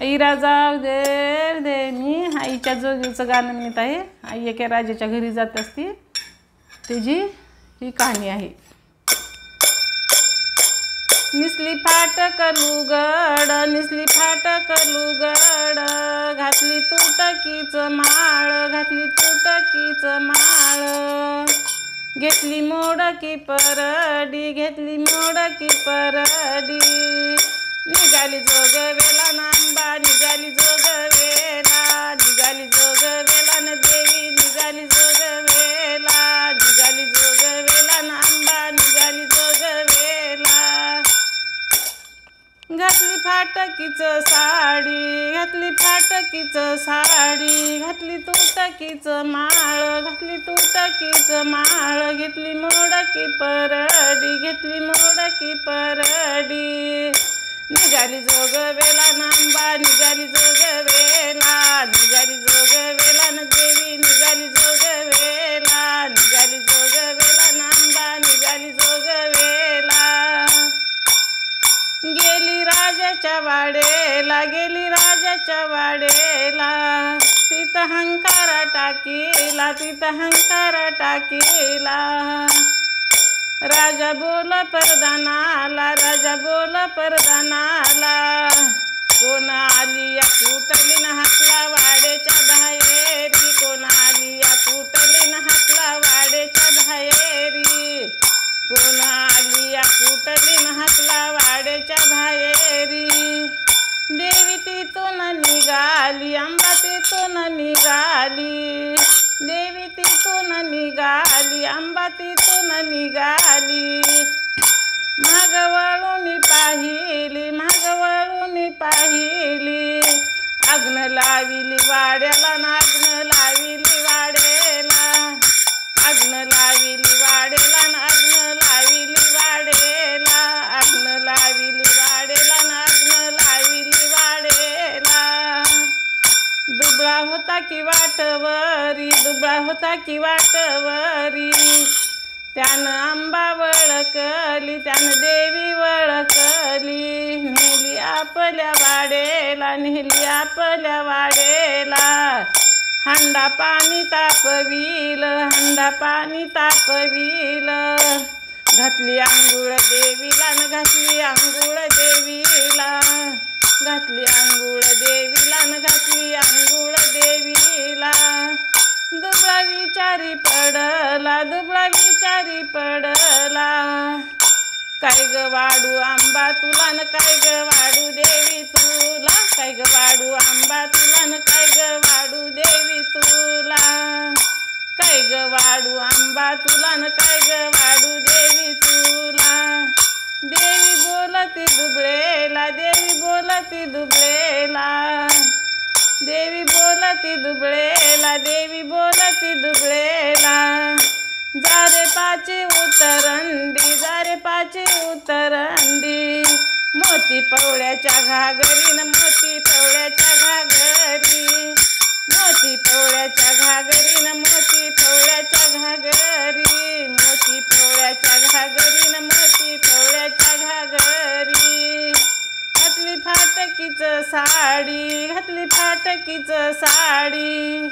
आईरा जाऊ दे मी आईच्या जोगीचं गाणं म्हणत आहे। आई एका राजाच्या घरी जात असते, त्याची ही कहाणी आहे। निसली फाटक लुगड, निसली फाटक लुगड, घातली तुटकीच माळ, घातली तुटकीच माळ, घेतली मोडकी परडी, घेतली मोडकी परडी, निघाली जोगवेला नांबा, निघाली जोगवेला, निघाली जोगवेला न देवी, निघाली जोगवेला, निघाली जोगवेला नांबा, निघाली जोगवेला, घातली फाटकीच साडी, घातली फाटकीच साडी, घातली तुटकीच माळ, घातली तुटकीच माळ, घेतली मोडकी परडी, घेतली मोडकी परडी, निघाली जोगवेला नांबा, निघाली जोगवेला, निघाली जोगवेला न देवी, निघाली जोगवेला, निघाली जोगवेला नांबा, निघाली जोगवेला, गेली राजाच्या वाडेला, गेली राजाच्या वाडेला, तिथं हंकारा टाकीला, तिथं हंकारा टाकीला, राजा बोल परदानाला, राजा बोल परदानाला, कोण आली या कुटलीन हाकला वाडेच्या बाहेरी, कोण आली या कुटलीन हाकला वाडेच्या बाहेरी, कोण आली या कुटलीन हाकला वाडेच्या बाहेरी, देवी तिथून निघाली, अंबा तिथून निघाली, देवी तिथून निघाली, अंबा तिथून निघाली, माग वळून पाहिली, माग वळून पाहिली, आग्न लाविली वाड्याला, आग्न लाविली वाड्याला, आग्न लाविली वाड्याला, आग्न लाविली वाड्याला, आग्न लाविली वाड्याला, आग्न लाविली वाड्याला, दुबळा होता की वाटवरी, दुबळा होता की वाटवरी, त्यानं अंबा वळकली, त्यानं देवी वळकली, नेली आपल्या वाडेला, नेली आपल्या वाडेला, हंडा पाणी तापविल, हंडा पाणी तापविल, घातली आंघोळ देवीला, न घातली आंघोळ देवीला, घातली आंघोळ देवीला, न घातली आंघोळ देवीला, दुबळा विचारी पडला, दुबळा विचारी पडला, काय ग वाढू आंबा तुला, न काय ग वाढू देवी तुला, काय ग वाढू आंबा तुला, न काय ग वाढू देवी तुला, काय ग वाढू आंबा तुला, न काय ग वाढू देवी तुला, देवी बोलती दुबळेला, देवी बोलती दुबळेला, देवी बोलती दुबळेला, देवी बोलती दुबळेला, जा रे पाची उतरंडी, जा रे पाची उतरंडी, मोती पवळ्याच्या घागरीन, मोती पवळ्याच्या घागरी, मोती पवळ्याच्या घागरीन, मोती पवळ्याच्या घागरी, मोती पवळ्याच्या घागरीन, मोती पवळ्याच्या घागरी, घातली फाटकीच साडी, घातली फाटकीच साडी,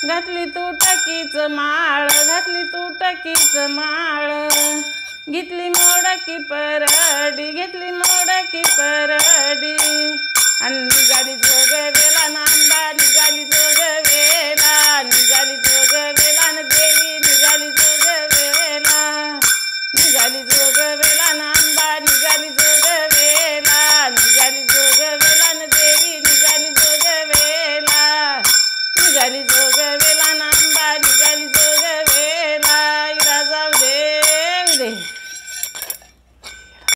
घातली तुटकीच माळ, घातली तुटकीच माळ, घेतली मोडकी परडी, घेतली मोडकी परडी, आणि निघाली जोगवेला नांबा, निघाली जोगवेला, निघाली जोगवेला न देवी, निघाली जोगवेला, निघाली जोगवेला नांबा, निघाली जोगवेला, निघाली जोगवेला न देवी, निघाली जोगवेला, निघाली जोगवेला ना